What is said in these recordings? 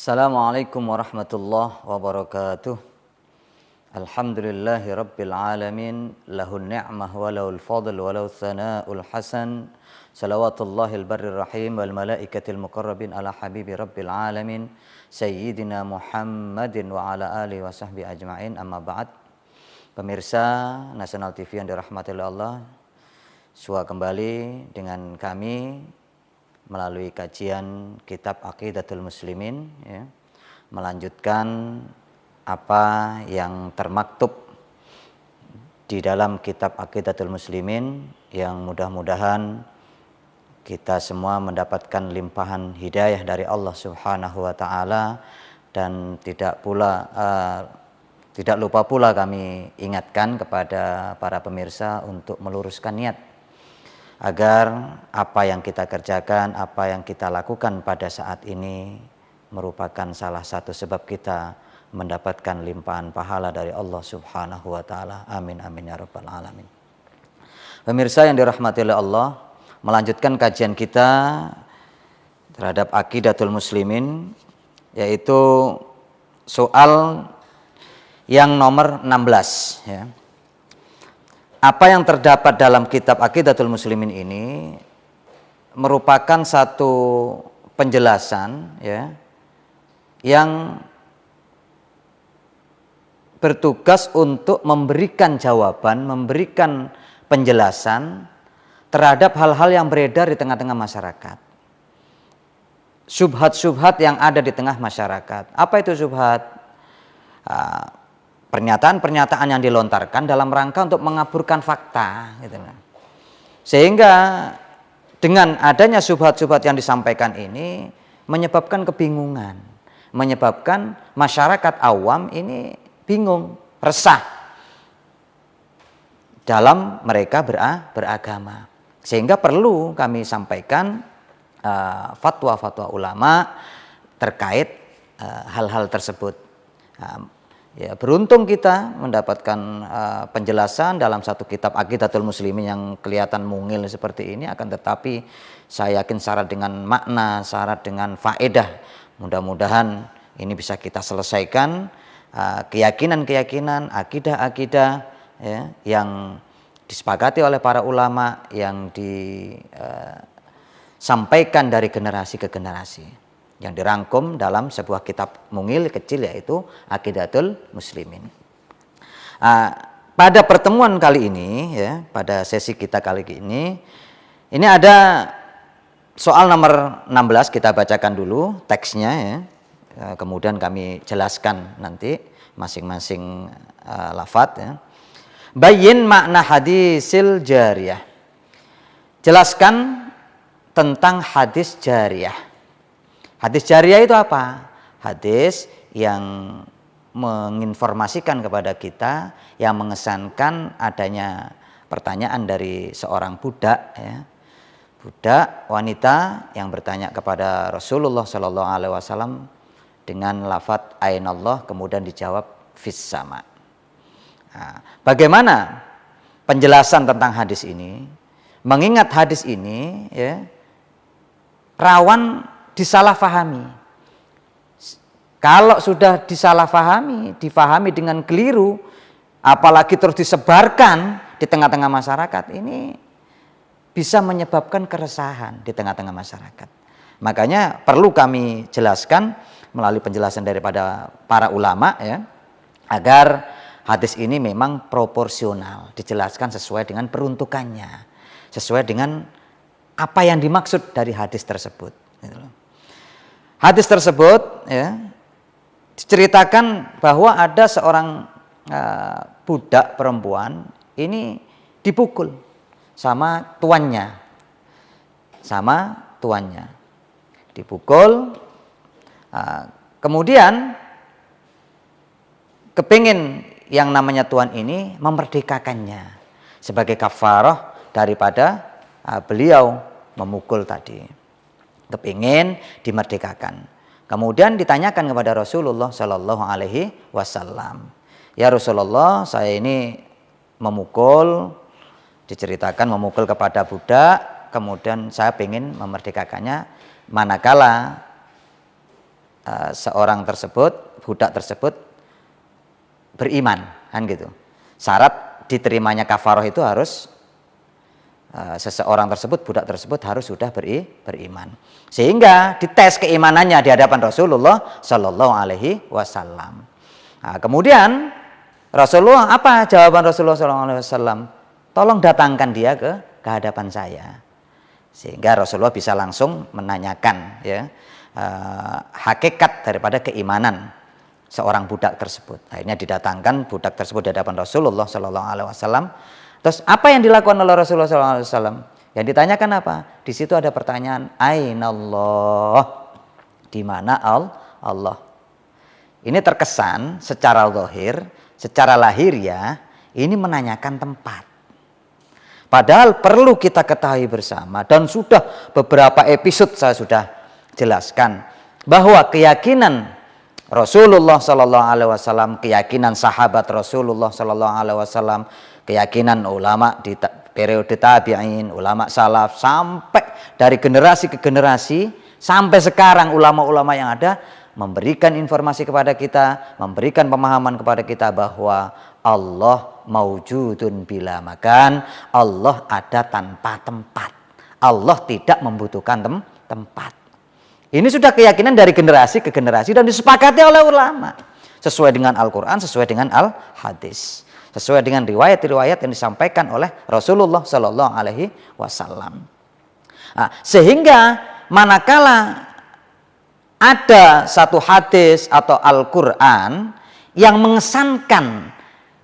Assalamualaikum warahmatullahi wabarakatuh. Alhamdulillahi rabbil alamin. Lahun ni'mah wa lahul fadl wa lahul thana'ul hasan. Salawatullahil barrir rahim wal malaikatil muqarrabin ala habibi rabbil alamin Sayyidina Muhammadin wa ala alihi wa sahbihi ajma'in. Amma ba'd. Pemirsa Nasional TV yang dirahmati oleh Allah, Sua kembali dengan kami melalui kajian kitab Aqidatul Muslimin, ya, melanjutkan apa yang termaktub di dalam kitab Aqidatul Muslimin, yang mudah-mudahan kita semua mendapatkan limpahan hidayah dari Allah Subhanahu wa taala. Dan tidak lupa pula kami ingatkan kepada para pemirsa untuk meluruskan niat agar apa yang kita kerjakan, apa yang kita lakukan pada saat ini merupakan salah satu sebab kita mendapatkan limpahan pahala dari Allah Subhanahu wa taala. Amin amin ya rabbal alamin. Pemirsa yang dirahmati oleh Allah, melanjutkan kajian kita terhadap Aqidatul Muslimin, yaitu soal yang nomor 16, ya. Apa yang terdapat dalam kitab Aqidatul Muslimin ini merupakan satu penjelasan, ya, yang bertugas untuk memberikan jawaban, memberikan penjelasan terhadap hal-hal yang beredar di tengah-tengah masyarakat. Syubhat-syubhat yang ada di tengah masyarakat. Apa itu syubhat? Pernyataan-pernyataan yang dilontarkan dalam rangka untuk mengaburkan fakta, gitu. Sehingga dengan adanya syubhat-syubhat yang disampaikan ini menyebabkan kebingungan, menyebabkan masyarakat awam ini bingung, resah dalam mereka beragama. Sehingga perlu kami sampaikan fatwa-fatwa ulama terkait hal-hal tersebut. Ya, beruntung kita mendapatkan penjelasan dalam satu kitab Aqidatul Muslimin yang kelihatan mungil seperti ini, akan tetapi saya yakin syarat dengan makna, syarat dengan faedah. Mudah-mudahan ini bisa kita selesaikan keyakinan-keyakinan, akidah-akidah, ya, yang disepakati oleh para ulama, yang disampaikan dari generasi ke generasi, yang dirangkum dalam sebuah kitab mungil kecil, yaitu Aqidatul Muslimin. Pada pertemuan kali ini, ya, pada sesi kita kali ini ada soal nomor 16, kita bacakan dulu teksnya, ya. Kemudian kami jelaskan nanti masing-masing lafadz, ya. Bayyin makna hadisil jariyah. Jelaskan tentang hadis jariyah. Hadis jariyah itu apa? Hadis yang menginformasikan kepada kita, yang mengesankan adanya pertanyaan dari seorang budak, ya. Budak wanita yang bertanya kepada Rasulullah Shallallahu Alaihi Wasallam dengan lafadz ainallah, kemudian dijawab fis sama. Bagaimana penjelasan tentang hadis ini? Mengingat hadis ini, ya, rawan disalahfahami. Kalau sudah disalahfahami, difahami dengan keliru, apalagi terus disebarkan di tengah-tengah masyarakat, ini bisa menyebabkan keresahan di tengah-tengah masyarakat. Makanya perlu kami jelaskan melalui penjelasan daripada para ulama, ya, agar hadis ini memang proporsional, dijelaskan sesuai dengan peruntukannya, sesuai dengan apa yang dimaksud dari hadis tersebut, gitu loh. Hadis tersebut, ya, diceritakan bahwa ada seorang budak perempuan ini dipukul sama tuannya, dipukul. Kemudian kepingin yang namanya tuan ini memerdekakannya sebagai kafarah daripada beliau memukul tadi. Kepingin dimerdekakan. Kemudian ditanyakan kepada Rasulullah Shallallahu Alaihi Wasallam, ya Rasulullah, saya ini memukul, diceritakan memukul kepada budak, kemudian saya ingin memerdekakannya, manakala seorang tersebut, budak tersebut beriman, kan gitu. Syarat diterimanya kafaroh itu harus seseorang tersebut, budak tersebut harus sudah beriman. Sehingga dites keimanannya di hadapan Rasulullah Shallallahu Alaihi Wasallam. Nah, kemudian Rasulullah, apa jawaban Rasulullah Shallallahu Alaihi Wasallam? Tolong datangkan dia ke hadapan saya. Sehingga Rasulullah bisa langsung menanyakan ya hakikat daripada keimanan seorang budak tersebut. Akhirnya didatangkan budak tersebut di hadapan Rasulullah Shallallahu Alaihi Wasallam. Terus apa yang dilakukan oleh Rasulullah Shallallahu Alaihi Wasallam? Yang ditanyakan apa? Di situ ada pertanyaan, Ainallah, di mana Allah? Ini terkesan secara zahir, secara lahiriah, ini menanyakan tempat. Padahal perlu kita ketahui bersama, dan sudah beberapa episode saya sudah jelaskan bahwa keyakinan Rasulullah Shallallahu Alaihi Wasallam, keyakinan sahabat Rasulullah Shallallahu Alaihi Wasallam, keyakinan ulama di periode tabi'in, ulama salaf, sampai dari generasi ke generasi, sampai sekarang ulama-ulama yang ada memberikan informasi kepada kita, memberikan pemahaman kepada kita bahwa Allah maujudun bila makan, Allah ada tanpa tempat, Allah tidak membutuhkan tempat. Ini sudah keyakinan dari generasi ke generasi dan disepakati oleh ulama sesuai dengan Al-Quran, sesuai dengan Al-Hadis, sesuai dengan riwayat-riwayat yang disampaikan oleh Rasulullah Shallallahu Alaihi Wasallam. Nah, sehingga manakala ada satu hadis atau Al-Quran yang mengesankan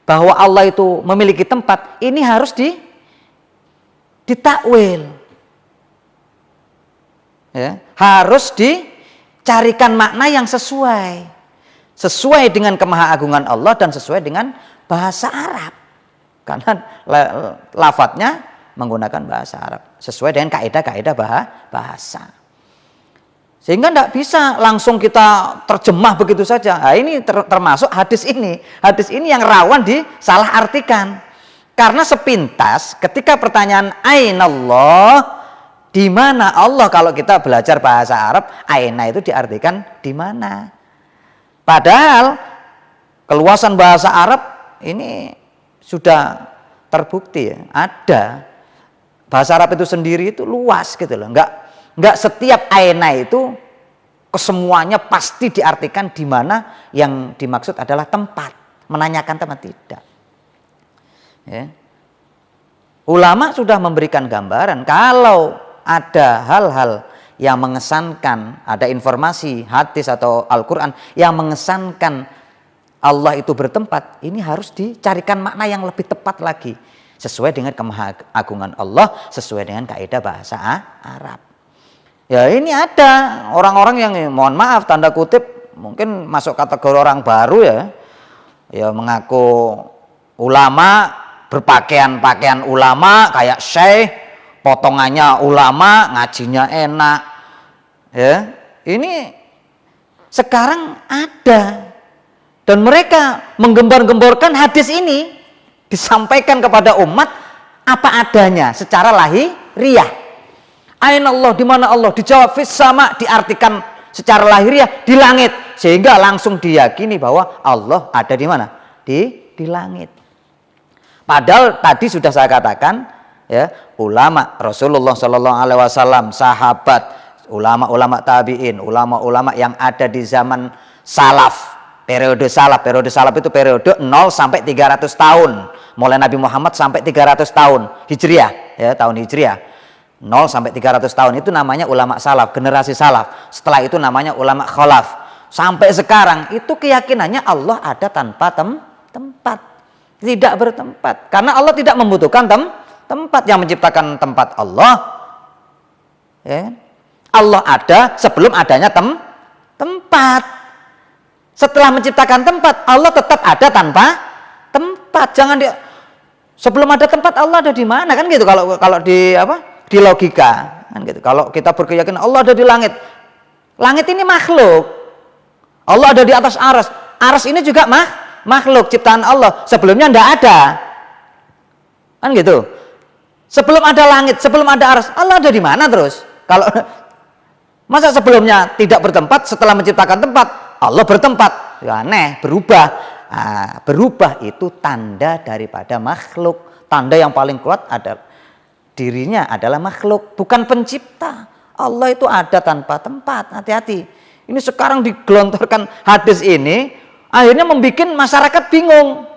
bahwa Allah itu memiliki tempat, ini harus ditakwil. Ya, harus dicarikan makna yang sesuai dengan kemahaagungan Allah dan sesuai dengan bahasa Arab, karena lafadznya menggunakan bahasa Arab sesuai dengan kaidah-kaidah bahasa. Sehingga tidak bisa langsung kita terjemah begitu saja. Nah, ini termasuk hadis ini yang rawan disalah artikan, karena sepintas ketika pertanyaan Ainallah, di mana Allah, kalau kita belajar bahasa Arab, aina itu diartikan di mana. Padahal keluasan bahasa Arab ini sudah terbukti ya, ada. Bahasa Arab itu sendiri itu luas gitu loh. Enggak setiap aina itu kesemuanya pasti diartikan di mana, yang dimaksud adalah tempat, menanyakan tempat, tidak. Ya. Ulama sudah memberikan gambaran kalau ada hal-hal yang mengesankan, ada informasi hadis atau Al-Quran yang mengesankan Allah itu bertempat, ini harus dicarikan makna yang lebih tepat lagi, sesuai dengan kemahagungan Allah, sesuai dengan kaidah bahasa Arab. Ya, ini ada orang-orang yang, mohon maaf tanda kutip, mungkin masuk kategori orang baru ya mengaku ulama, berpakaian ulama, kayak syekh, potongannya ulama, ngajinya enak. Ya, ini sekarang ada, dan mereka menggembar-gemborkan hadis ini disampaikan kepada umat apa adanya secara lahiriah. Ainallah, di mana Allah? Dijawab fis sama, diartikan secara lahiriah di langit, sehingga langsung diyakini bahwa Allah ada di mana? Di langit. Padahal tadi sudah saya katakan ya, ulama Rasulullah Shallallahu Alaihi Wasallam, sahabat, ulama-ulama tabiin, ulama-ulama yang ada di zaman salaf, periode salaf itu periode 0 sampai 300 tahun, mulai Nabi Muhammad sampai 300 tahun Hijriah, ya, tahun Hijriah 0 sampai 300 tahun itu namanya ulama salaf, generasi salaf. Setelah itu namanya ulama khalaf. Sampai sekarang itu keyakinannya Allah ada tanpa tempat, tidak bertempat, karena Allah tidak membutuhkan tempat. Yang menciptakan tempat Allah, ya. Allah ada sebelum adanya tempat. Setelah menciptakan tempat, Allah tetap ada tanpa tempat. Jangan sebelum ada tempat Allah ada di mana, kan gitu. Kalau di logika, kan gitu. Kalau kita berkeyakinan Allah ada di langit, langit ini makhluk. Allah ada di atas aras, aras ini juga makhluk ciptaan Allah. Sebelumnya tidak ada, kan gitu. Sebelum ada langit, sebelum ada aras, Allah ada di mana terus? Kalau Masa sebelumnya tidak bertempat, setelah menciptakan tempat, Allah bertempat? Ya, aneh, berubah. Nah, berubah itu tanda daripada makhluk. Tanda yang paling kuat adalah dirinya adalah makhluk, bukan pencipta. Allah itu ada tanpa tempat. Hati-hati. Ini sekarang digelontorkan hadis ini, akhirnya membuat masyarakat bingung.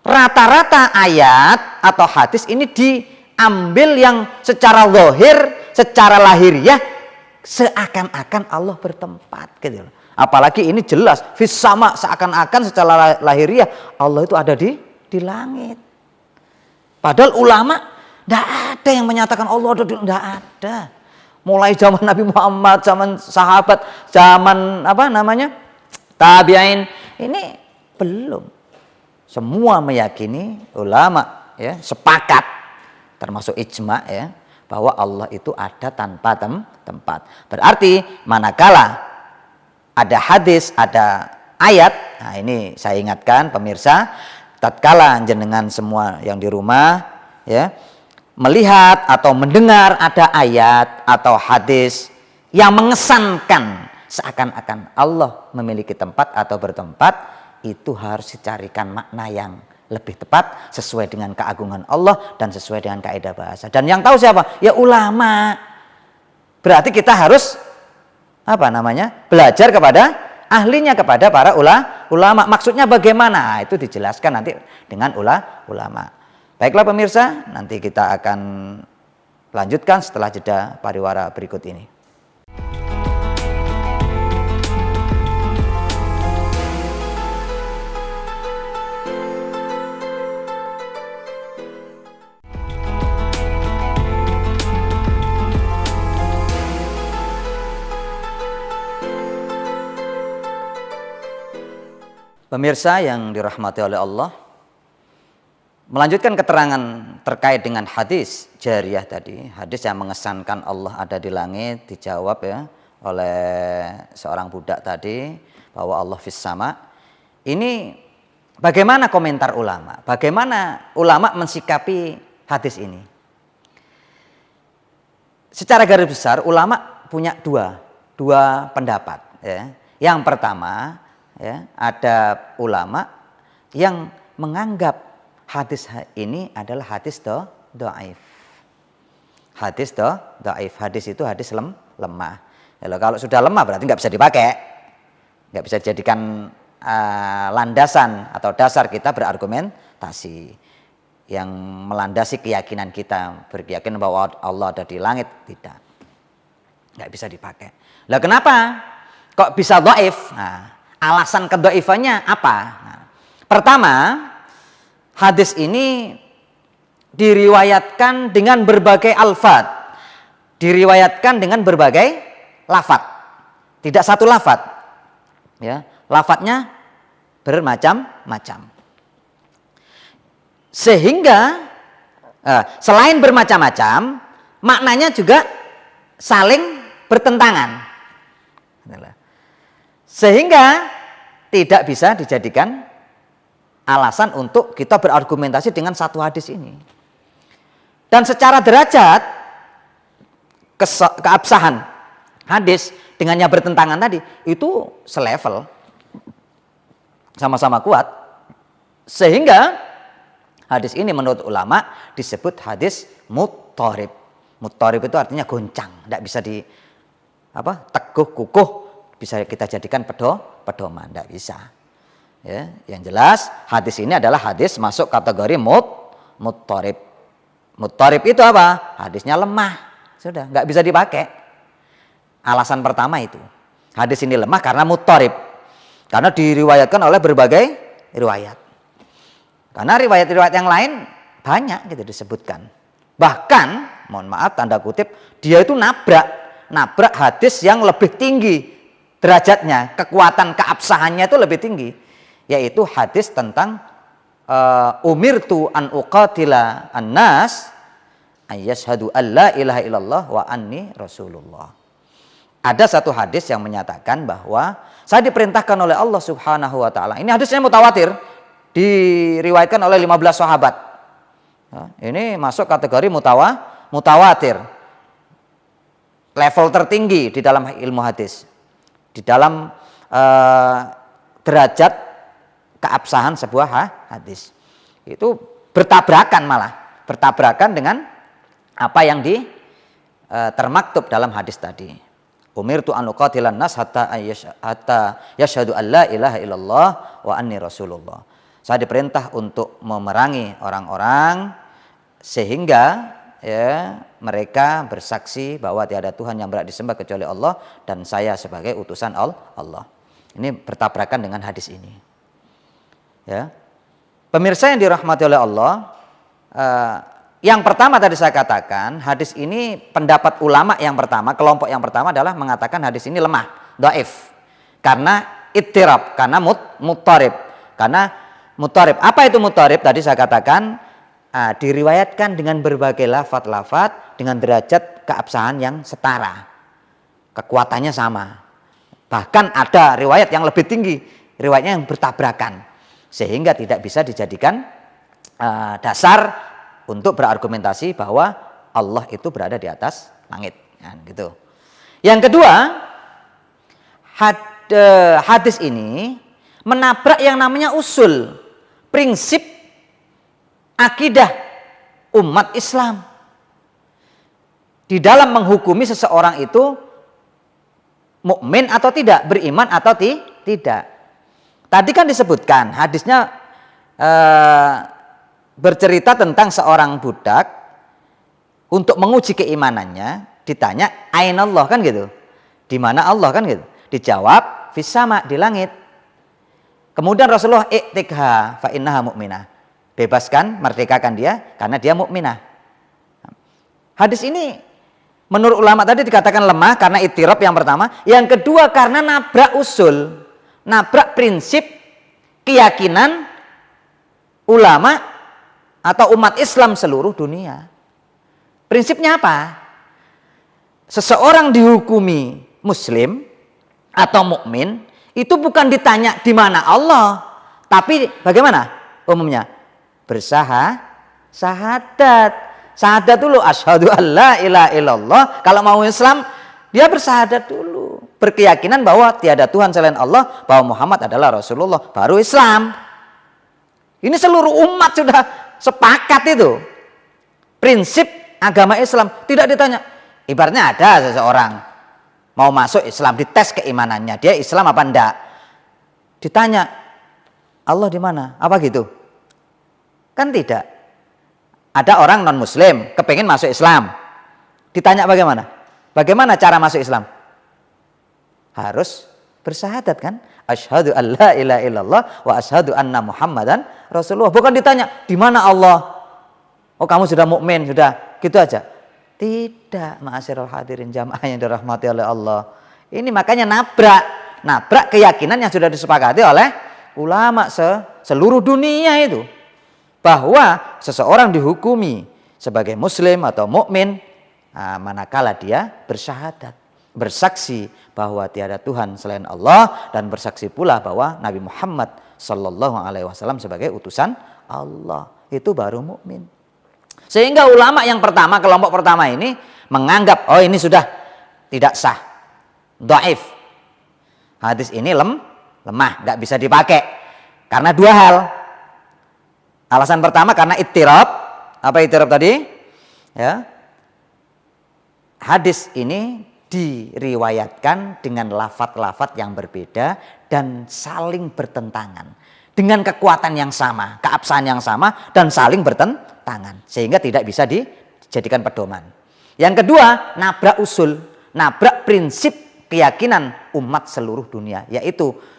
Rata-rata ayat atau hadis ini diambil yang secara zahir, secara lahiriah, seakan-akan Allah bertempat gitu. Apalagi ini jelas fis sama, seakan-akan secara lahiriah Allah itu ada di langit. Padahal ulama tidak ada yang menyatakan Allah ada di, tidak ada. Mulai zaman Nabi Muhammad, zaman sahabat, zaman tabi'in, ini belum. Semua meyakini, ulama ya sepakat, termasuk ijma ya, bahwa Allah itu ada tanpa tempat. Berarti manakala ada hadis, ada ayat, nah ini saya ingatkan pemirsa, tatkala jenengan semua yang di rumah ya melihat atau mendengar ada ayat atau hadis yang mengesankan seakan-akan Allah memiliki tempat atau bertempat, itu harus dicarikan makna yang lebih tepat sesuai dengan keagungan Allah dan sesuai dengan kaidah bahasa. Dan yang tahu siapa? Ya ulama. Berarti kita harus belajar kepada ahlinya, kepada para ulama. Maksudnya bagaimana? Itu dijelaskan nanti dengan ulama. Baiklah pemirsa, nanti kita akan lanjutkan setelah jeda pariwara berikut ini. Pemirsa yang dirahmati oleh Allah, melanjutkan keterangan terkait dengan hadis jariyah tadi, hadis yang mengesankan Allah ada di langit, dijawab ya oleh seorang budak tadi bahwa Allah fis sama. Ini bagaimana komentar ulama? Bagaimana ulama mensikapi hadis ini? Secara garis besar ulama punya dua pendapat ya. Yang pertama ya, ada ulama yang menganggap hadis ini adalah hadis dhaif. Hadis dhaif. Hadis itu hadis lemah. Ya, kalau sudah lemah berarti nggak bisa dipakai, nggak bisa dijadikan landasan atau dasar kita berargumentasi yang melandasi keyakinan kita, berkeyakinan bahwa Allah ada di langit, tidak, nggak bisa dipakai. Lah kenapa kok bisa dhaif? Nah, alasan kedhaifannya apa? Nah, pertama, hadis ini diriwayatkan dengan berbagai alfad, diriwayatkan dengan berbagai lafad, tidak satu lafad, ya, lafadnya bermacam-macam. Sehingga selain bermacam-macam, maknanya juga saling bertentangan. Sehingga tidak bisa dijadikan alasan untuk kita berargumentasi dengan satu hadis ini. Dan secara derajat keabsahan hadis dengan yang bertentangan tadi itu selevel, sama-sama kuat. Sehingga hadis ini menurut ulama disebut hadis muttarib. Muttarib itu artinya goncang, tidak bisa teguh kukuh, bisa kita jadikan pedoman, tidak bisa. Ya, yang jelas hadis ini adalah hadis masuk kategori muttarib. Muttarib itu apa? Hadisnya lemah, sudah nggak bisa dipakai. Alasan pertama itu, hadis ini lemah karena muttarib, karena diriwayatkan oleh berbagai riwayat. Karena riwayat-riwayat yang lain banyak gitu disebutkan. Bahkan, mohon maaf tanda kutip, dia itu nabrak hadis yang lebih tinggi derajatnya, kekuatan keabsahannya itu lebih tinggi, yaitu hadis tentang umirtu an uqatila an-nas ayyashhadu alla ilaha illallah wa anni rasulullah. Ada satu hadis yang menyatakan bahwa saya diperintahkan oleh Allah Subhanahu wa taala. Ini hadisnya mutawatir, diriwayatkan oleh 15 sahabat. Ini masuk kategori mutawatir. level tertinggi di dalam ilmu hadis, di dalam derajat keabsahan sebuah hadis. Itu bertabrakan, malah bertabrakan dengan apa yang termaktub dalam hadis tadi. Umirtu an uqatilan nas hatta yashhadu an la ilaha illallah wa anni rasulullah. Saya diperintah untuk memerangi orang-orang sehingga mereka bersaksi bahwa tiada Tuhan yang berhak disembah kecuali Allah dan saya sebagai utusan Allah. Ini bertabrakan dengan hadis ini. Ya. Pemirsa yang dirahmati oleh Allah, yang pertama tadi saya katakan, hadis ini pendapat ulama yang pertama, kelompok yang pertama adalah mengatakan hadis ini lemah, dhaif. Karena ittirab, karena muttarib. Karena muttarib. Apa itu muttarib? Tadi saya katakan diriwayatkan dengan berbagai lafaz-lafaz dengan derajat keabsahan yang setara. Kekuatannya sama. Bahkan ada riwayat yang lebih tinggi, riwayatnya yang bertabrakan. Sehingga tidak bisa dijadikan dasar untuk berargumentasi bahwa Allah itu berada di atas langit. Nah, gitu. Yang kedua, hadis ini menabrak yang namanya usul, prinsip akidah umat Islam. Di dalam menghukumi seseorang itu mukmin atau tidak, beriman atau tidak. Tadi kan disebutkan hadisnya bercerita tentang seorang budak untuk menguji keimanannya, ditanya ainallah, kan gitu. Di mana Allah, kan gitu. Dijawab fis sama, di langit. Kemudian Rasulullah i'tikha fa innaha mu'minah. Bebaskan, merdekakan dia karena dia mukminah. Hadis ini menurut ulama tadi dikatakan lemah karena ittirab yang pertama, yang kedua karena nabrak usul, nabrak prinsip keyakinan ulama atau umat Islam seluruh dunia. Prinsipnya apa? Seseorang dihukumi muslim atau mukmin itu bukan ditanya di mana Allah, tapi bagaimana umumnya? Bersahadat. Syahadat dulu, asyhadu an la ilaha illallah. Kalau mau Islam, dia bersahadat dulu, berkeyakinan bahwa tiada Tuhan selain Allah, bahwa Muhammad adalah Rasulullah, baru Islam. Ini seluruh umat sudah sepakat itu. Prinsip agama Islam tidak ditanya. Ibaratnya ada seseorang mau masuk Islam, dites keimanannya, dia Islam apa enggak. Ditanya, Allah di mana? Apa gitu? Kan tidak. Ada orang non muslim kepengen masuk Islam, ditanya bagaimana? Bagaimana cara masuk Islam? Harus bersyahadat, kan? Asyhadu an la ilaha illallah wa asyhadu anna Muhammadan Rasulullah. Bukan ditanya di mana Allah. Oh, kamu sudah mukmin, sudah gitu aja. Tidak, ma'asyiral hadirin jamaah yang dirahmati oleh Allah. Ini makanya nabrak keyakinan yang sudah disepakati oleh ulama seluruh dunia itu. Bahwa seseorang dihukumi sebagai muslim atau mukmin manakala dia bersyahadat, bersaksi bahwa tiada Tuhan selain Allah dan bersaksi pula bahwa Nabi Muhammad sallallahu alaihi wasallam sebagai utusan Allah, itu baru mukmin. Sehingga ulama yang pertama, kelompok pertama ini menganggap oh ini sudah tidak sah, dhaif. Hadis ini lemah, nggak bisa dipakai karena dua hal. Alasan pertama karena ittirab. Apa ittirab tadi? Ya. Hadis ini diriwayatkan dengan lafaz-lafaz yang berbeda dan saling bertentangan. Dengan kekuatan yang sama, keabsahan yang sama dan saling bertentangan. Sehingga tidak bisa dijadikan pedoman. Yang kedua, nabrak usul, nabrak prinsip keyakinan umat seluruh dunia. Yaitu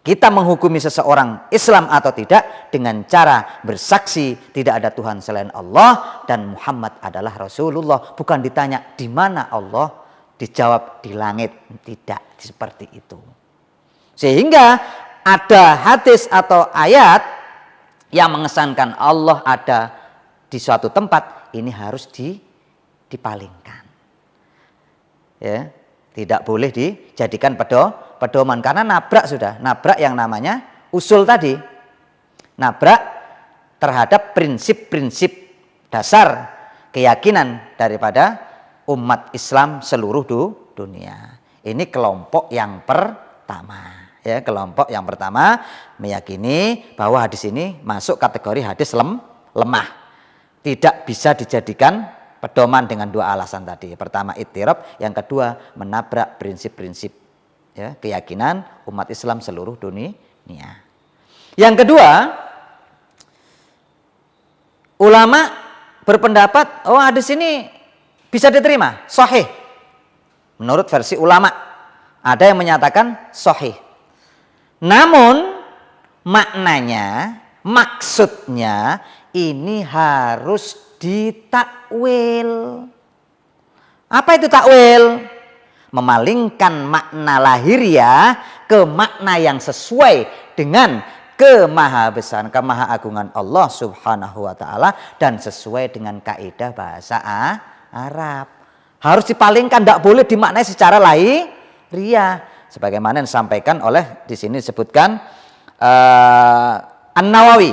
kita menghukumi seseorang Islam atau tidak dengan cara bersaksi tidak ada Tuhan selain Allah dan Muhammad adalah Rasulullah. Bukan ditanya di mana Allah, dijawab di langit. Tidak seperti itu. Sehingga ada hadis atau ayat yang mengesankan Allah ada di suatu tempat, ini harus dipalingkan. Ya, tidak boleh dijadikan pedoman karena nabrak yang namanya usul tadi, nabrak terhadap prinsip-prinsip dasar keyakinan daripada umat Islam seluruh dunia. Ini kelompok yang pertama. Ya, kelompok yang pertama meyakini bahwa hadis ini masuk kategori hadis lemah. Tidak bisa dijadikan pedoman dengan dua alasan tadi. Pertama ittirab, yang kedua menabrak prinsip-prinsip ya, keyakinan umat Islam seluruh dunia. Yang kedua, ulama berpendapat hadis ini bisa diterima, sahih. Menurut versi ulama, ada yang menyatakan sahih. Namun maknanya, maksudnya ini harus ditakwil. Apa itu takwil? Memalingkan makna lahiriah ke makna yang sesuai dengan kemahabesaran, kemahaagungan Allah Subhanahu wa taala dan sesuai dengan kaidah bahasa Arab. Harus dipalingkan, tidak boleh dimaknai secara lahiriah. Sebagaimana yang disampaikan oleh di sini disebutkan An-Nawawi.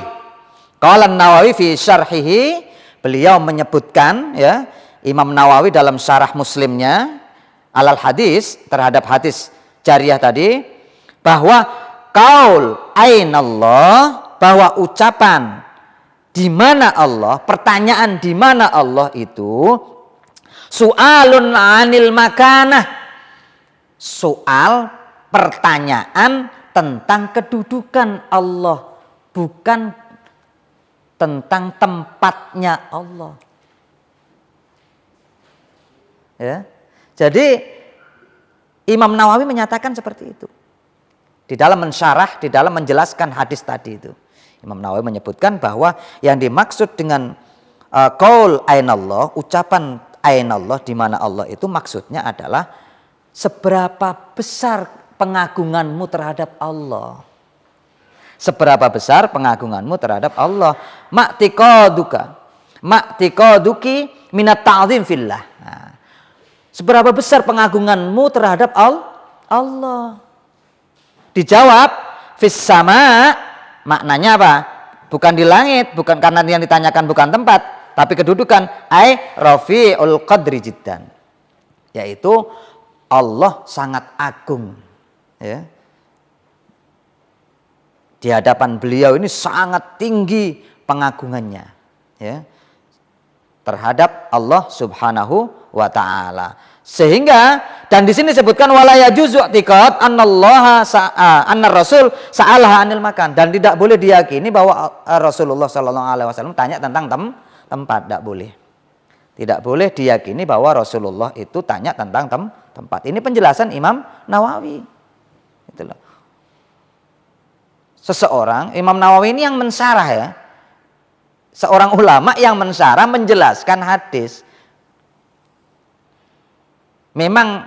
Qala An-Nawawi fi syarhihi, beliau menyebutkan ya, Imam Nawawi dalam syarah Muslimnya alal hadis, terhadap hadis jariyah tadi, bahwa qaul ainallah, bahwa ucapan di mana Allah, pertanyaan di mana Allah itu su'alun 'anil makanah, soal pertanyaan tentang kedudukan Allah, bukan tentang tempatnya Allah. Ya. Jadi Imam Nawawi menyatakan seperti itu. Di dalam mensyarah, di dalam menjelaskan hadis tadi itu. Imam Nawawi menyebutkan bahwa yang dimaksud dengan qaul ainallah, ucapan ainallah di mana Allah itu maksudnya adalah seberapa besar pengagunganmu terhadap Allah. Seberapa besar pengagunganmu terhadap Allah. Ma'tiqaduki minat ta'zim fillah. Nah, seberapa besar pengagunganmu terhadap Allah. Dijawab fis sama, maknanya apa? Bukan di langit, bukan karena yang ditanyakan bukan tempat, tapi kedudukan. Rafi'ul qadri jiddan. Yaitu Allah sangat agung ya. Di hadapan beliau ini sangat tinggi pengagungannya ya, terhadap Allah Subhanahu wa taala. Sehingga dan di sini disebutkan wala yajuzu i'tiqad anna Rasul sa'alaha anil makan, dan tidak boleh diyakini bahwa Rasulullah sallallahu alaihi wasallam tanya tentang tempat, tidak boleh. Tidak boleh diyakini bahwa Rasulullah itu tanya tentang tempat. Ini penjelasan Imam Nawawi. Itulah. Seseorang, Imam Nawawi ini yang mensyarah ya. Seorang ulama yang mensyarah, menjelaskan hadis. Memang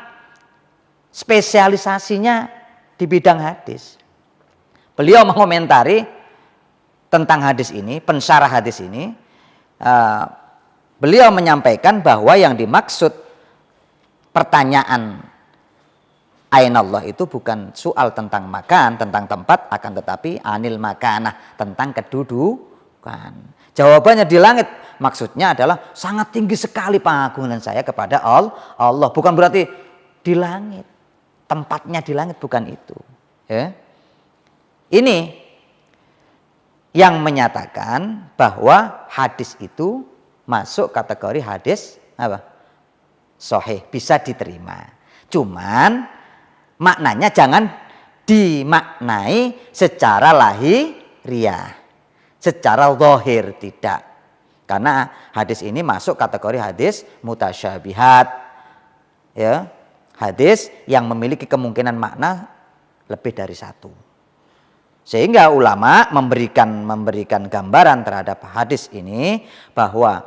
spesialisasinya di bidang hadis. Beliau mengomentari tentang hadis ini, pensyarah hadis ini. Beliau menyampaikan bahwa yang dimaksud pertanyaan ainallah itu bukan soal tentang makan, tentang tempat, akan tetapi anil makanah, tentang kedudukan. Jawabannya di langit, maksudnya adalah sangat tinggi sekali pengagungan saya kepada Allah. Bukan berarti di langit, tempatnya di langit, bukan itu. Ya. Ini yang menyatakan bahwa hadis itu masuk kategori hadis apa? Sahih, bisa diterima. Cuman maknanya jangan dimaknai secara lahiriah, secara zahir, tidak. Karena hadis ini masuk kategori hadis mutasyabihat. Ya, hadis yang memiliki kemungkinan makna lebih dari satu. Sehingga ulama memberikan gambaran terhadap hadis ini bahwa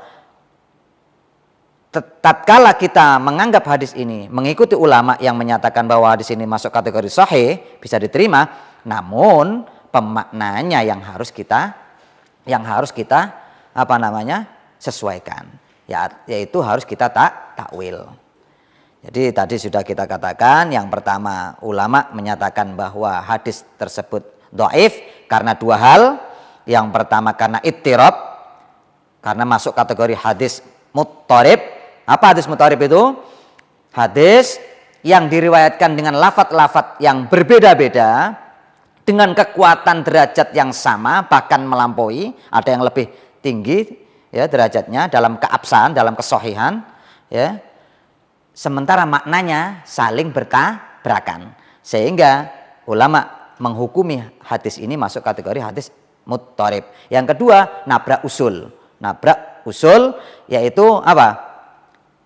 tatkala kita menganggap hadis ini mengikuti ulama yang menyatakan bahwa hadis ini masuk kategori sahih, bisa diterima, namun pemaknanya yang harus kita sesuaikan, yaitu harus kita takwil. Jadi tadi sudah kita katakan, yang pertama ulama menyatakan bahwa hadis tersebut dhaif karena dua hal. Yang pertama karena ittirab, karena masuk kategori hadis muttarib, Apa hadis mudharib itu? Hadis yang diriwayatkan dengan lafadz-lafadz yang berbeda-beda, dengan kekuatan derajat yang sama, bahkan melampaui, ada yang lebih tinggi ya derajatnya dalam keabsahan, dalam kesohihan, ya. Sementara maknanya saling bertabrakan, sehingga ulama menghukumi hadis ini masuk kategori hadis mudharib. Yang kedua, nabrak usul. Nabrak usul yaitu apa?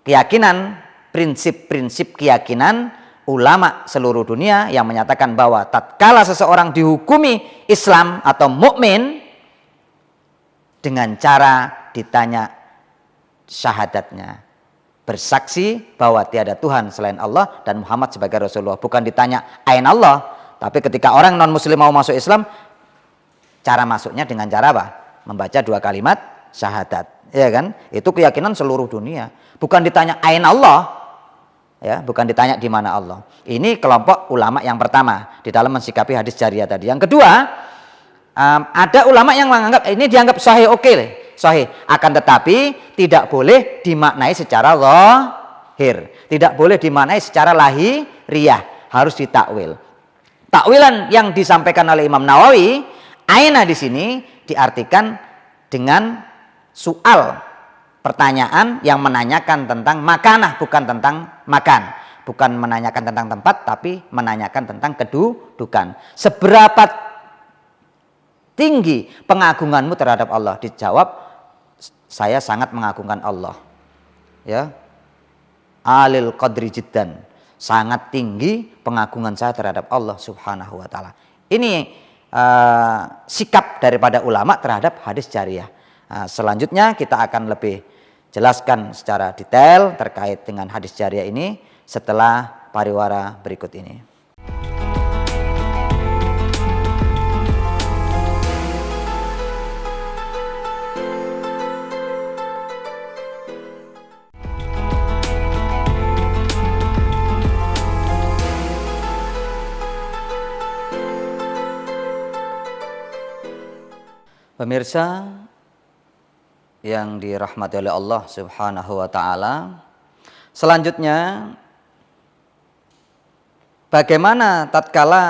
Keyakinan, prinsip-prinsip keyakinan ulama seluruh dunia yang menyatakan bahwa tatkala seseorang dihukumi Islam atau mukmin dengan cara ditanya syahadatnya, bersaksi bahwa tiada Tuhan selain Allah dan Muhammad sebagai Rasulullah, bukan ditanya aina Allah. Tapi ketika orang non muslim mau masuk Islam, cara masuknya dengan cara apa? Membaca 2 kalimat syahadat, ya kan? Itu keyakinan seluruh dunia. Bukan ditanya aina Allah, ya, bukan ditanya di mana Allah. Ini kelompok ulama yang pertama di dalam mensikapi hadis jariyah tadi. Yang kedua, ada ulama yang menganggap ini dianggap sahih, oke, sahih. Akan tetapi tidak boleh dimaknai secara zahir, tidak boleh dimaknai secara lahiriah, harus ditakwil. Takwilan yang disampaikan oleh Imam Nawawi, aina di sini diartikan dengan soal, pertanyaan yang menanyakan tentang makanah, bukan tentang makan, bukan menanyakan tentang tempat, tapi menanyakan tentang kedudukan. Seberapa tinggi pengagunganmu terhadap Allah? Dijawab, saya sangat mengagungkan Allah. Ya, alil qadri jiddan, sangat tinggi pengagungan saya terhadap Allah Subhanahu wa taala. Ini sikap daripada ulama terhadap hadis jariyah. Selanjutnya kita akan lebih jelaskan secara detail terkait dengan hadis jariyah ini setelah pariwara berikut ini. Pemirsa yang dirahmati oleh Allah Subhanahu wa taala, selanjutnya bagaimana tatkala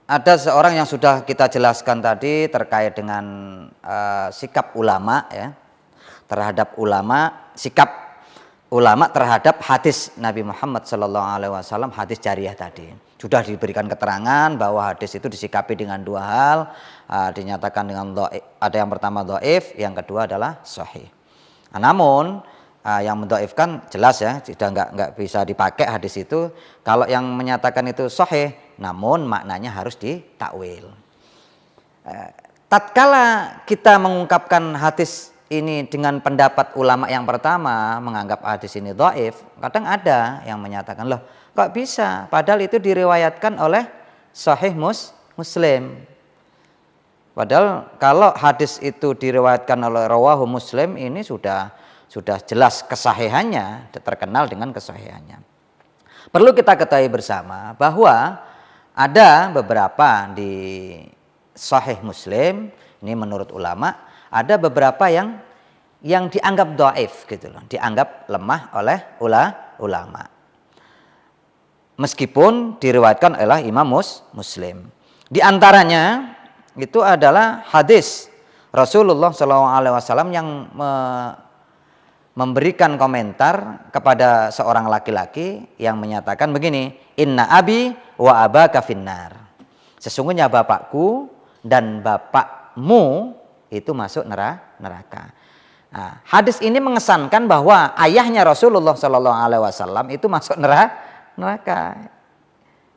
ada seorang yang sudah kita jelaskan tadi terkait dengan sikap ulama, ya, terhadap ulama, sikap ulama terhadap hadis Nabi Muhammad SAW, hadis jariyah tadi. Sudah diberikan keterangan bahwa hadis itu disikapi dengan 2 hal, dinyatakan dengan dhaif, ada yang pertama dhaif, yang kedua adalah sahih. Namun yang mendhaifkan jelas ya sudah nggak bisa dipakai hadis itu. Kalau yang menyatakan itu sahih, namun maknanya harus ditakwil. Tatkala kita mengungkapkan hadis ini dengan pendapat ulama yang pertama menganggap hadis ini dhaif, kadang ada yang menyatakan, loh kok bisa? Padahal itu diriwayatkan oleh Sahih Muslim. Padahal kalau hadis itu diriwayatkan oleh rawahu Muslim, ini sudah jelas kesahihannya, terkenal dengan kesahihannya. Perlu kita ketahui bersama bahwa ada beberapa di Sahih Muslim, ini menurut ulama, ada beberapa yang dianggap dhaif gitu loh, dianggap lemah oleh ulama. Meskipun diriwayatkan oleh Imam Muslim. Di antaranya itu adalah hadis Rasulullah SAW yang memberikan komentar kepada seorang laki-laki yang menyatakan begini, inna abi wa abaka finnar. Sesungguhnya bapakku dan bapakmu itu masuk neraka. Nah, hadis ini mengesankan bahwa ayahnya Rasulullah SAW itu masuk neraka.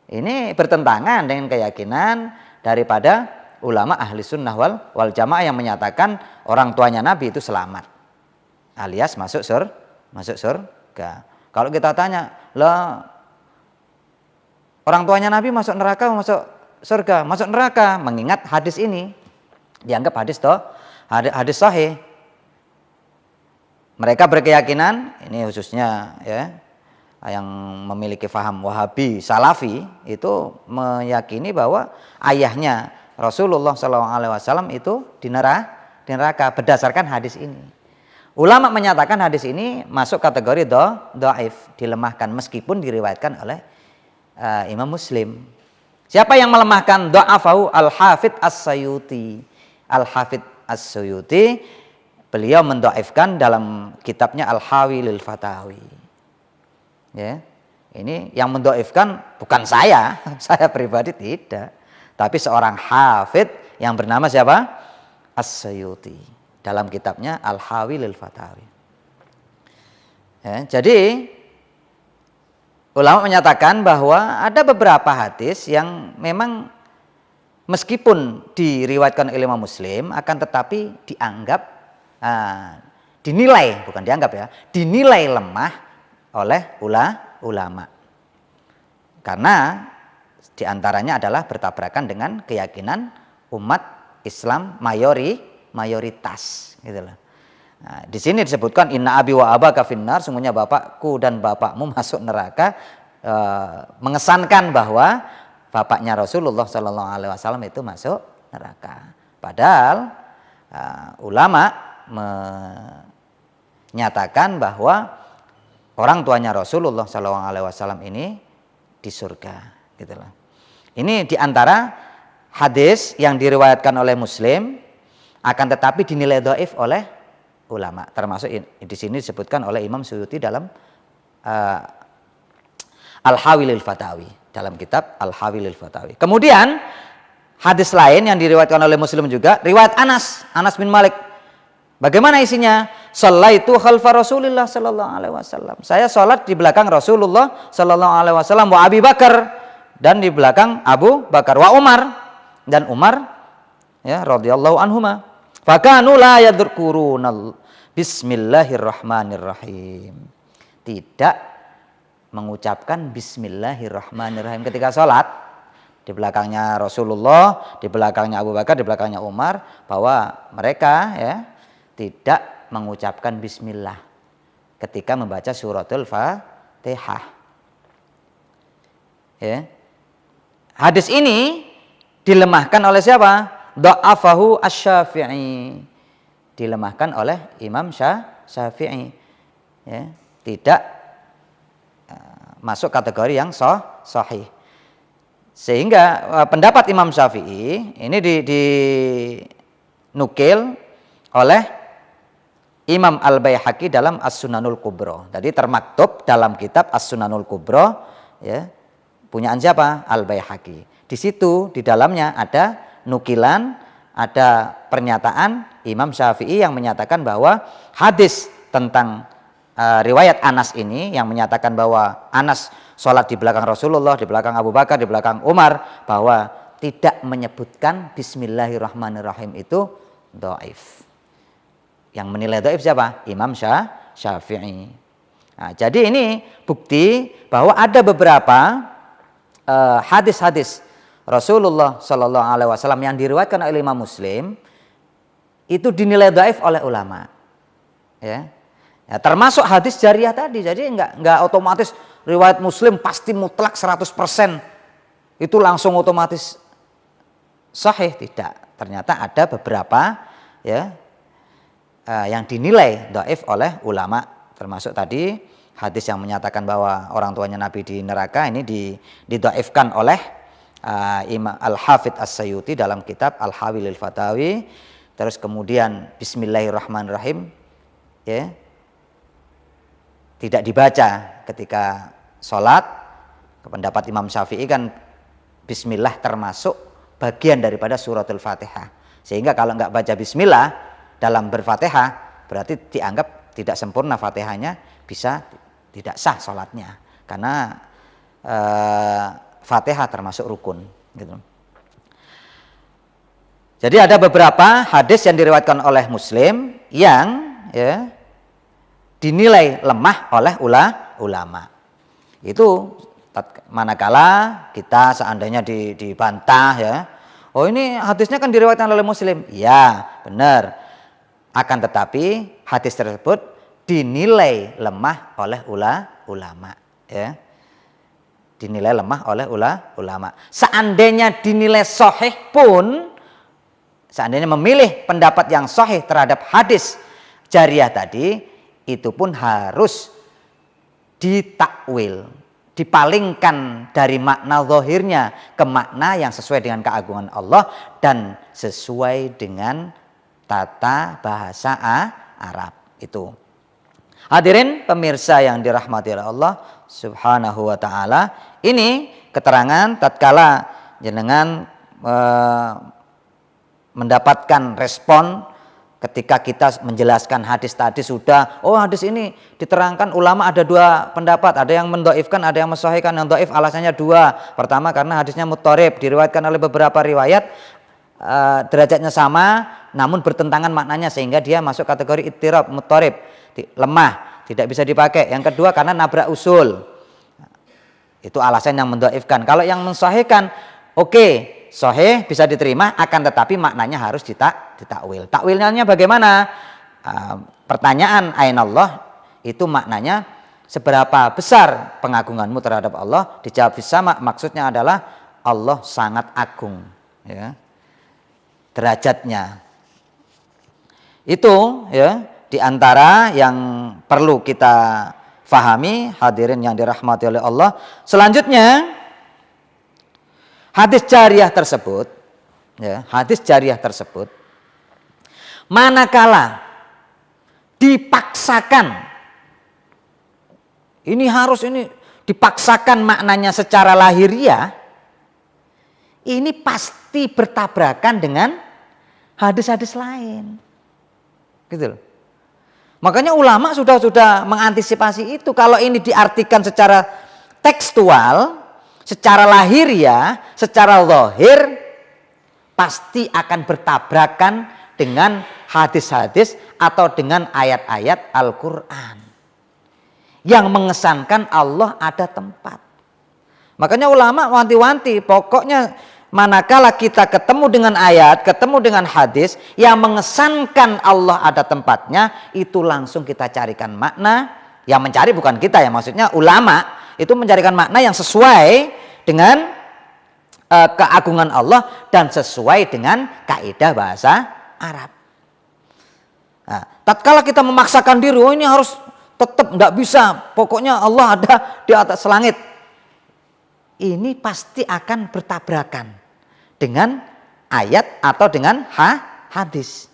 Ini bertentangan dengan keyakinan daripada ulama ahli sunnah wal jamaah yang menyatakan orang tuanya Nabi itu selamat, alias masuk surga. Kalau kita tanya, lah orang tuanya Nabi masuk neraka, masuk surga, masuk neraka, mengingat hadis ini dianggap hadis sahih. Mereka berkeyakinan, ini khususnya ya yang memiliki faham Wahabi Salafi, itu meyakini bahwa ayahnya Rasulullah SAW itu di neraka berdasarkan hadis ini. Ulama menyatakan hadis ini masuk kategori dhaif, dilemahkan meskipun diriwayatkan oleh Imam Muslim. Siapa yang melemahkan? Dha'afahu Al-Hafidz As-Suyuti. Al-Hafidz As-Suyuti beliau mendhaifkan dalam kitabnya Al-Hawi lil Fatawi. Ya. Ini yang mendhaifkan bukan saya pribadi tidak, tapi seorang hafidz yang bernama siapa? As-Suyuti dalam kitabnya Al-Hawi lil Fatawi. Ya, jadi ulama menyatakan bahwa ada beberapa hadis yang memang meskipun diriwayatkan oleh Imam Muslim akan tetapi dianggap dinilai, bukan dianggap ya, dinilai lemah oleh ulama. Karena diantaranya adalah bertabrakan dengan keyakinan umat Islam mayoritas gitu loh. Nah, di sini disebutkan inna abi wa abaka finnar, sungguhnya bapakku dan bapakmu masuk neraka, mengesankan bahwa bapaknya Rasulullah Shallallahu Alaihi Wasallam itu masuk neraka. Padahal ulama menyatakan bahwa orang tuanya Rasulullah Shallallahu Alaihi Wasallam ini di surga, gitu loh. Ini diantara hadis yang diriwayatkan oleh Muslim, akan tetapi dinilai dhaif oleh ulama, termasuk di sini disebutkan oleh Imam Suyuti dalam Al-Hawi lil Fatawi, dalam kitab Al-Hawi lil Fatawi. Kemudian hadis lain yang diriwayatkan oleh Muslim juga, riwayat Anas bin Malik. Bagaimana isinya? Shallaitu khalfa Rasulillah sallallahu alaihi wasallam. Saya salat di belakang Rasulullah sallallahu alaihi wasallam, wa Abi Bakar, dan di belakang Abu Bakar, wa Umar, dan Umar ya radhiyallahu anhuma. Fakanu la yadhkuruna bismillahirrahmanirrahim. Tidak mengucapkan bismillahirrahmanirrahim ketika sholat. Di belakangnya Rasulullah, di belakangnya Abu Bakar, di belakangnya Umar, bahwa mereka ya tidak mengucapkan bismillah ketika membaca suratul Fatihah. Ya. Hadis ini dilemahkan oleh siapa? Dha'afahu Asy-Syafi'i. Dilemahkan oleh Imam Syafi'i. Ya, tidak masuk kategori yang sahih. Sehingga pendapat Imam Syafi'i ini dinukil oleh Imam Al-Baihaqi dalam As-Sunanul Kubra. Jadi termaktub dalam kitab As-Sunanul Kubra, ya, punyaan siapa? Al-Baihaqi. Di situ di dalamnya ada nukilan, ada pernyataan Imam Syafi'i yang menyatakan bahwa hadis tentang riwayat Anas ini yang menyatakan bahwa Anas sholat di belakang Rasulullah, di belakang Abu Bakar, di belakang Umar, bahwa tidak menyebutkan bismillahirrahmanirrahim itu dhaif. Yang menilai dhaif siapa? Imam Syafi'i. Nah, jadi ini bukti bahwa ada beberapa hadis-hadis Rasulullah Shallallahu Alaihi Wasallam yang diriwayatkan oleh Imam Muslim itu dinilai dhaif oleh ulama, ya. Ya, termasuk hadis jariyah tadi. Jadi enggak otomatis riwayat Muslim pasti mutlak 100% itu langsung otomatis sahih, tidak. Ternyata ada beberapa ya yang dinilai dhaif oleh ulama, termasuk tadi hadis yang menyatakan bahwa orang tuanya Nabi di neraka ini didhaifkan oleh Imam Al-Hafidz As-Suyuti dalam kitab Al-Hawi lil Fatawi. Terus kemudian bismillahirrahmanirrahim ya tidak dibaca ketika sholat. Pendapat Imam Syafi'i kan bismillah termasuk bagian daripada suratul Fatihah, sehingga kalau nggak baca bismillah dalam berfatihah berarti dianggap tidak sempurna fatihahnya, bisa tidak sah sholatnya, karena Fatihah termasuk rukun gitu. Jadi ada beberapa hadis yang diriwayatkan oleh Muslim yang ya dinilai lemah oleh ulama. Itu manakala kita seandainya dibantah ya, oh ini hadisnya kan diriwayatkan oleh Muslim. Ya, benar. Akan tetapi hadis tersebut dinilai lemah oleh ulama ya. Dinilai lemah oleh ulama. Seandainya dinilai sahih pun, seandainya memilih pendapat yang sahih terhadap hadis jariah tadi itu pun harus ditakwil, dipalingkan dari makna zahirnya ke makna yang sesuai dengan keagungan Allah dan sesuai dengan tata bahasa Arab itu. Hadirin pemirsa yang dirahmati oleh Allah Subhanahu wa taala, ini keterangan tatkala jenengan mendapatkan respon ketika kita menjelaskan hadis tadi sudah, oh hadis ini diterangkan ulama ada dua pendapat, ada yang mendhaifkan, ada yang mensahihkan. Yang dhaif alasannya dua. Pertama karena hadisnya muttarib, diriwayatkan oleh beberapa riwayat derajatnya sama namun bertentangan maknanya sehingga dia masuk kategori ittirab, muttarib, lemah, tidak bisa dipakai. Yang kedua karena nabrak usul. Itu alasan yang mendhaifkan. Kalau yang mensahihkan, oke, sahih bisa diterima, akan tetapi maknanya harus ditakwil. Takwilnya bagaimana? Pertanyaan ainallah itu maknanya seberapa besar pengagunganmu terhadap Allah? Dijawab fisama, maksudnya adalah Allah sangat agung, ya, derajatnya. Itu ya diantara yang perlu kita fahami, hadirin yang dirahmati oleh Allah. Selanjutnya hadis jariah tersebut, ya, hadis jariah tersebut, manakala dipaksakan, ini dipaksakan maknanya secara lahiriah, ini pasti bertabrakan dengan hadis-hadis lain, gitu loh. Makanya ulama sudah mengantisipasi itu. Kalau ini diartikan secara tekstual, secara lahiriah, secara zahir, pasti akan bertabrakan dengan hadis-hadis atau dengan ayat-ayat Al-Quran yang mengesankan Allah ada tempat. Makanya ulama wanti-wanti, pokoknya manakala kita ketemu dengan ayat, ketemu dengan hadis yang mengesankan Allah ada tempatnya, itu langsung kita carikan makna. Yang mencari bukan kita ya, maksudnya ulama itu mencarikan makna yang sesuai dengan keagungan Allah dan sesuai dengan kaidah bahasa Arab. Nah, tatkala kita memaksakan diri, oh ini harus tetap nggak bisa, pokoknya Allah ada di atas langit, ini pasti akan bertabrakan dengan ayat atau dengan hadis.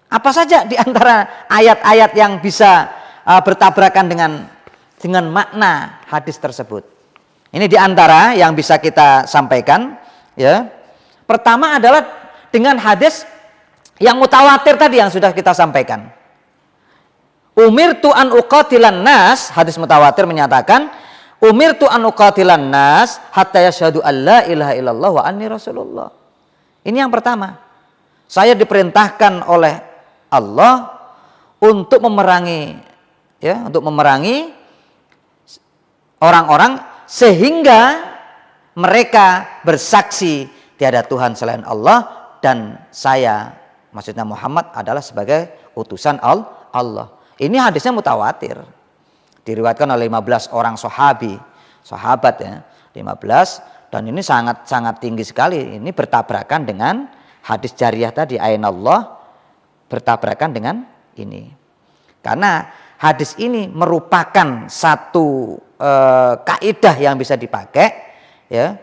Apa saja di antara ayat-ayat yang bisa bertabrakan dengan makna hadis tersebut? Ini di antara yang bisa kita sampaikan, ya. Pertama adalah dengan hadis yang mutawatir tadi yang sudah kita sampaikan. Umirtu an uqatilan nas, hadis mutawatir menyatakan, umirtu an uqatilan nas hatta yashhadu an la ilaha illallah wa anni rasulullah. Ini yang pertama. Saya diperintahkan oleh Allah untuk memerangi, ya, untuk memerangi orang-orang sehingga mereka bersaksi tiada Tuhan selain Allah dan saya, maksudnya Muhammad, adalah sebagai utusan Allah. Ini hadisnya mutawatir. Diriwayatkan oleh 15 orang sahabat ya, 15, dan ini sangat tinggi sekali. Ini bertabrakan dengan hadis jariah tadi, ainallah, bertabrakan dengan ini. Karena hadis ini merupakan satu kaidah yang bisa dipakai, ya,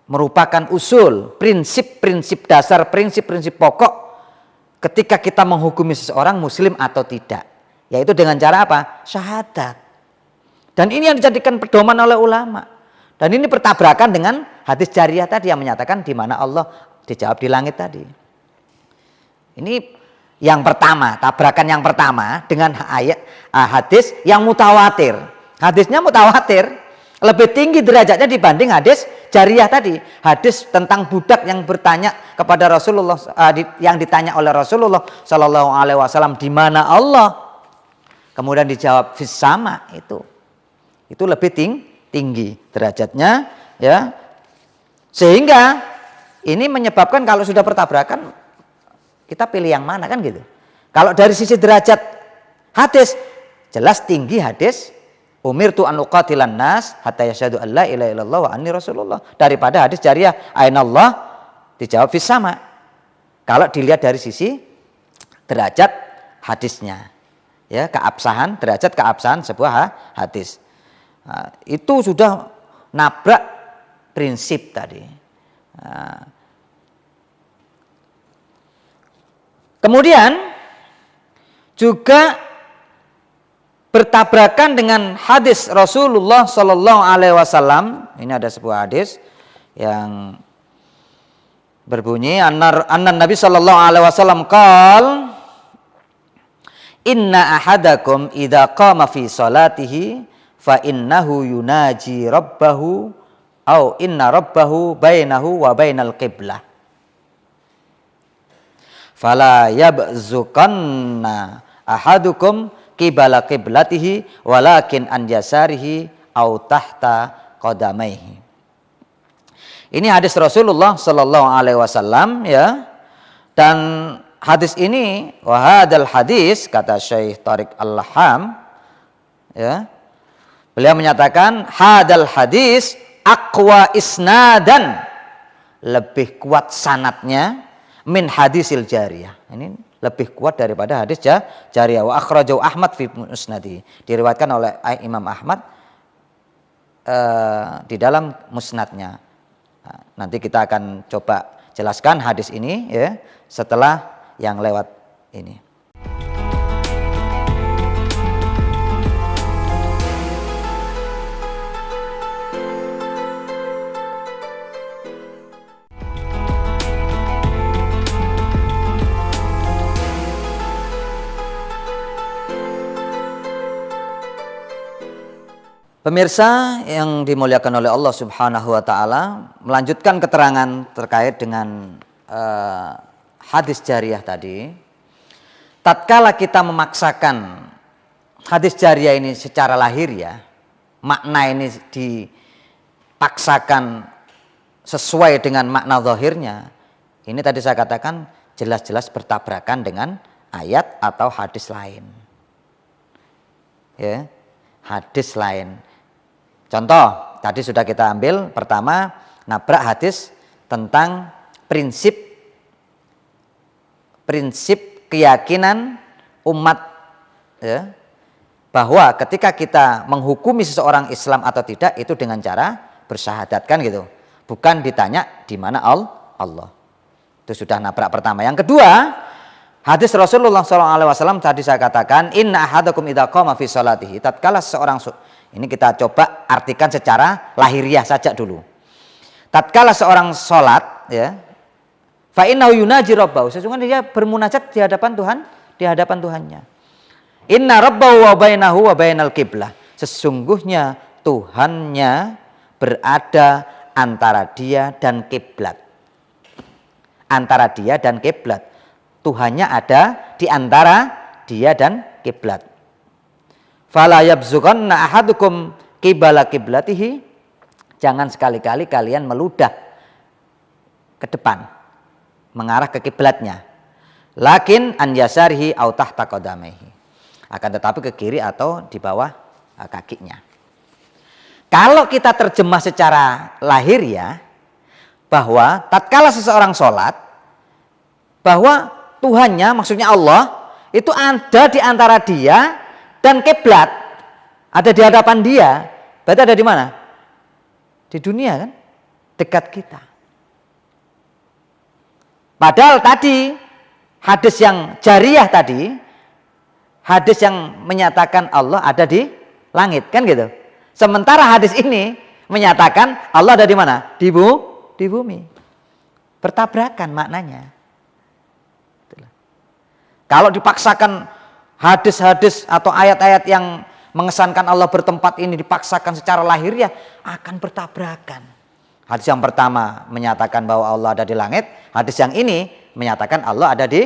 merupakan usul, prinsip-prinsip dasar, prinsip-prinsip pokok ketika kita menghukumi seseorang muslim atau tidak, yaitu dengan cara apa? Syahadat. Dan ini yang dijadikan pedoman oleh ulama. Dan ini bertabrakan dengan hadis jariah tadi yang menyatakan di mana Allah, dijawab di langit tadi. Ini yang pertama, tabrakan yang pertama dengan ayat hadis yang mutawatir. Hadisnya mutawatir, lebih tinggi derajatnya dibanding hadis jariah tadi. Hadis tentang budak yang bertanya kepada Rasulullah, yang ditanya oleh Rasulullah Shallallahu Alaihi Wasallam, di mana Allah? Kemudian dijawab fis sama, itu lebih tinggi derajatnya, ya. Sehingga ini menyebabkan kalau sudah bertabrakan, kita pilih yang mana, kan gitu. Kalau dari sisi derajat hadis, jelas tinggi hadis umirtu an uqatilan nas hatta yashhadu an la ilaha illallah wa anni rasulullah, daripada hadis jariah ainallah dijawab fis sama. Kalau dilihat dari sisi derajat hadisnya. Ya, keabsahan, derajat keabsahan sebuah hadis. Nah, itu sudah nabrak prinsip tadi. Nah, kemudian juga bertabrakan dengan hadis Rasulullah Shallallahu Alaihi Wasallam. Ini ada sebuah hadis yang berbunyi, anna Nabi Shallallahu Alaihi Wasallam qala, inna ahadakum idza qama fi salatihi fa innahu yunaji rabbahu au inna rabbahu bainahu wa bainal qiblah fala yabzuqanna ahadukum qibala qiblatihi walakin an yasarihi au tahta qadamaihi. Ini hadis Rasulullah Sallallahu Alaihi Wasallam, ya. Dan hadis ini, wahadal hadis, kata Syekh Tariq Al-Laham, ya, beliau menyatakan hadal hadis aqwa isnadan, lebih kuat sanatnya min hadisil jariyah. Ini lebih kuat daripada hadis jariyah. Wa akhrajahu Ahmad fi musnadi, diriwayatkan oleh Imam Ahmad di dalam musnadnya. Nah, nanti kita akan coba jelaskan hadis ini, ya, setelah yang lewat ini. Pemirsa yang dimuliakan oleh Allah Subhanahu wa taala, melanjutkan keterangan terkait dengan hadis jariyah tadi. Tatkala kita memaksakan hadis jariyah ini secara lahiriah, makna ini dipaksakan sesuai dengan makna zahirnya, ini tadi saya katakan jelas-jelas bertabrakan dengan ayat atau hadis lain. Ya, hadis lain. Contoh, tadi sudah kita ambil, pertama nabrak hadis tentang prinsip keyakinan umat, ya, bahwa ketika kita menghukumi seseorang Islam atau tidak itu dengan cara bersyahadat, kan gitu. Bukan ditanya di mana Allah. Itu sudah nabrak pertama. Yang kedua, hadis Rasulullah SAW tadi saya katakan, inna ahadakum idza qama fi sholatihi, tatkala seseorang, ini kita coba artikan secara lahiriah saja dulu. Tatkala seorang sholat, ya, fa innahu yunaji rabbahu, sesungguhnya dia bermunajat di hadapan Tuhan, di hadapan Tuhannya. Inna rabbahu wa bainahu wa bainal qiblah, sesungguhnya Tuhannya berada antara dia dan kiblat. Antara dia dan kiblat. Tuhannya ada di antara dia dan kiblat. Fala yabzuqanna ahadukum qibala qiblatihi, jangan sekali-kali kalian meludah ke depan, mengarah ke kiblatnya. Lakin an yasarihi au tahta qadamaihi, akan tetapi ke kiri atau di bawah kakinya. Kalau kita terjemah secara lahiriah, bahwa tatkala seseorang sholat, bahwa Tuhannya, maksudnya Allah, itu ada di antara dia dan kiblat, ada di hadapan dia. Berarti ada di mana? Di dunia, kan? Dekat kita. Padahal tadi hadis yang jariyah tadi, hadis yang menyatakan Allah ada di langit, kan gitu. Sementara hadis ini menyatakan Allah ada di mana? Di bumi. Bertabrakan maknanya. Kalau dipaksakan hadis-hadis atau ayat-ayat yang mengesankan Allah bertempat ini dipaksakan secara lahiriah, akan bertabrakan. Hadis yang pertama menyatakan bahwa Allah ada di langit, hadis yang ini menyatakan Allah ada di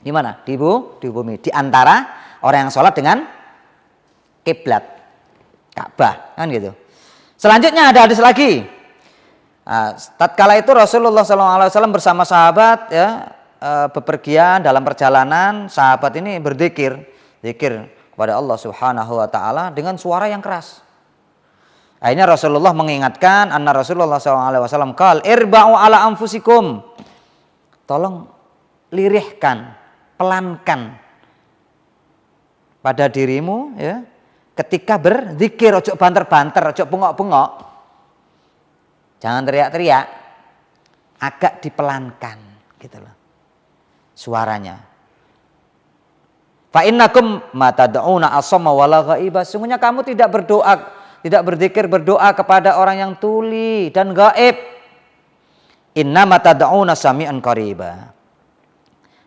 mana? Di bumi, di antara orang yang sholat dengan kiblat Ka'bah, kan gitu. Selanjutnya ada hadis lagi. Tatkala itu Rasulullah SAW bersama sahabat, ya, bepergian dalam perjalanan, sahabat ini berzikir kepada Allah Subhanahu wa taala dengan suara yang keras. Akhirnya Rasulullah mengingatkan, anna Rasulullah SAW qala irba'u ala anfusikum, tolong lirihkan, pelankan pada dirimu ya. Ketika berzikir, ojo banter-banter, ojo bengok-bengok. Jangan teriak-teriak. Agak dipelankan gitu loh. Suaranya. Fa innakum ma tad'una asamma wala ghaiba. Sungguhnya kamu tidak berdoa, tidak berzikir berdoa kepada orang yang tuli dan gaib. Inna ma tad'una sami'an qariba.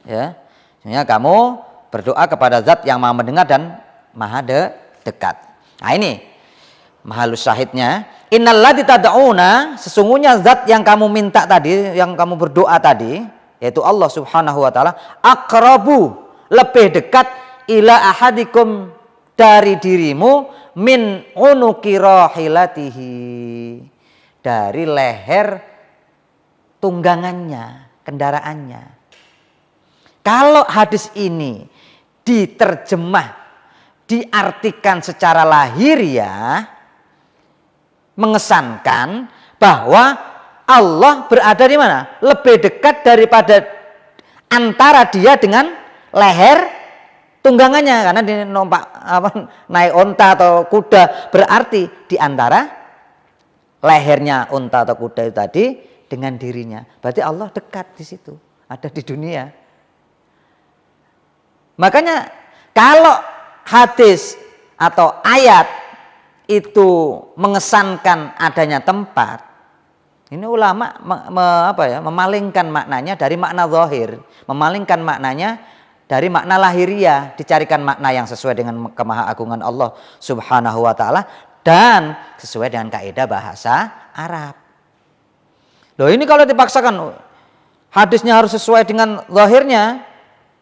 Ya. Sungguhnya kamu berdoa kepada zat yang Maha mendengar dan Maha dekat. Nah ini mahalus syahidnya. Innalladzi tad'una, sesungguhnya zat yang kamu minta tadi, yang kamu berdoa tadi, yaitu Allah Subhanahu wa taala, aqrabu, lebih dekat ila ahadikum, dari dirimu, min unuki rahilatihi, dari leher tunggangannya, kendaraannya. Kalau hadis ini diterjemah, diartikan secara lahiriah, mengesankan bahwa Allah berada di mana? Lebih dekat daripada antara dia dengan leher tunggangannya, karena dia naik onta atau kuda, berarti di antara lehernya onta atau kuda itu tadi dengan dirinya. Berarti Allah dekat di situ, ada di dunia. Makanya kalau hadis atau ayat itu mengesankan adanya tempat, ini ulama memalingkan maknanya dari makna zahir, memalingkan maknanya dari makna lahiriah, dicarikan makna yang sesuai dengan kemahaagungan Allah Subhanahu wa taala dan sesuai dengan kaidah bahasa Arab. Loh, ini kalau dipaksakan hadisnya harus sesuai dengan zahirnya,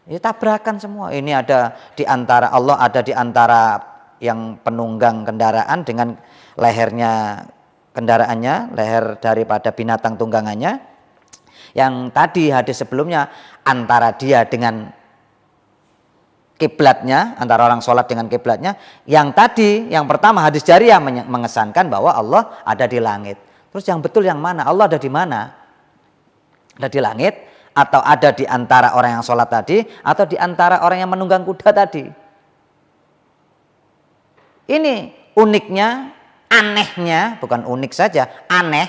ya tabrakan semua. Ini ada di antara Allah, ada di antara yang penunggang kendaraan dengan lehernya kendaraannya, leher daripada binatang tunggangannya. Yang tadi hadis sebelumnya antara dia dengan kiblatnya, antara orang sholat dengan kiblatnya. Yang tadi, yang pertama hadis jariyah mengesankan bahwa Allah ada di langit. Terus yang betul yang mana? Allah ada di mana? Ada di langit atau ada di antara orang yang sholat tadi atau di antara orang yang menunggang kuda tadi? Ini uniknya, anehnya, bukan unik saja, aneh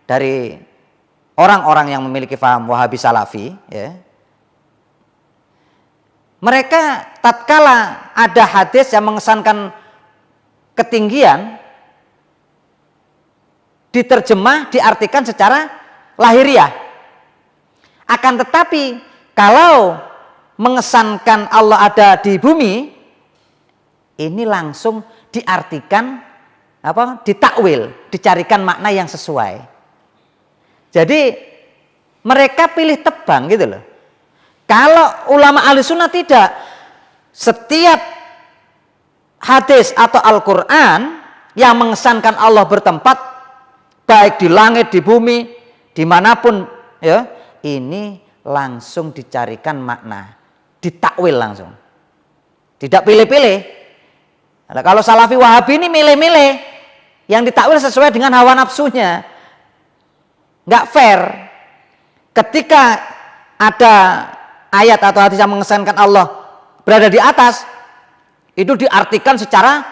dari orang-orang yang memiliki paham Wahabi Salafi, ya. Mereka tatkala ada hadis yang mengesankan ketinggian, diterjemah, diartikan secara lahiriah. Akan tetapi kalau mengesankan Allah ada di bumi, ini langsung diartikan ditakwil, dicarikan makna yang sesuai. Jadi mereka pilih tebang gitu loh. Kalau ulama ahli sunnah tidak, setiap hadis atau Al-Quran yang mengesankan Allah bertempat, baik di langit, di bumi, dimanapun, ya, ini langsung dicarikan makna, ditakwil langsung, tidak pilih-pilih. Nah, kalau Salafi Wahabi ini milih-milih, yang ditakwil sesuai dengan hawa nafsunya, nggak fair. Ketika ada ayat atau hadis yang mengesankan Allah berada di atas, itu diartikan secara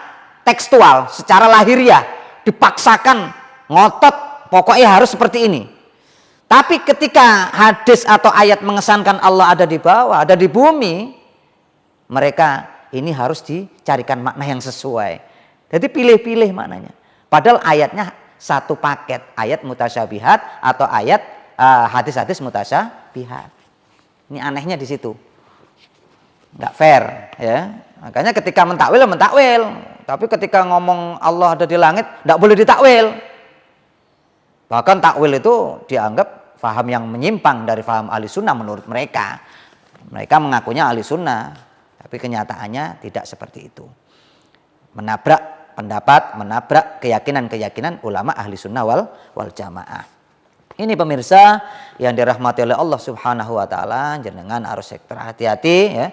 tekstual, secara lahiriah, dipaksakan, ngotot, pokoknya harus seperti ini. Tapi ketika hadis atau ayat mengesankan Allah ada di bawah, ada di bumi, mereka ini harus dicarikan makna yang sesuai. Jadi pilih-pilih maknanya. Padahal ayatnya satu paket, ayat mutasyabihat atau ayat hadis-hadis mutasyabihat. Ini anehnya di situ. Enggak fair, ya. Makanya ketika mentakwil, mentakwil. Tapi ketika ngomong Allah ada di langit, enggak boleh ditakwil. Bahkan takwil itu dianggap faham yang menyimpang dari faham ahli sunnah menurut mereka. Mereka mengakunya ahli sunnah. Tapi kenyataannya tidak seperti itu. Menabrak pendapat, menabrak keyakinan-keyakinan ulama ahli sunnah wal jamaah. Ini pemirsa yang dirahmati oleh Allah Subhanahu wa taala, jenengan harus ekstra hati-hati, ya.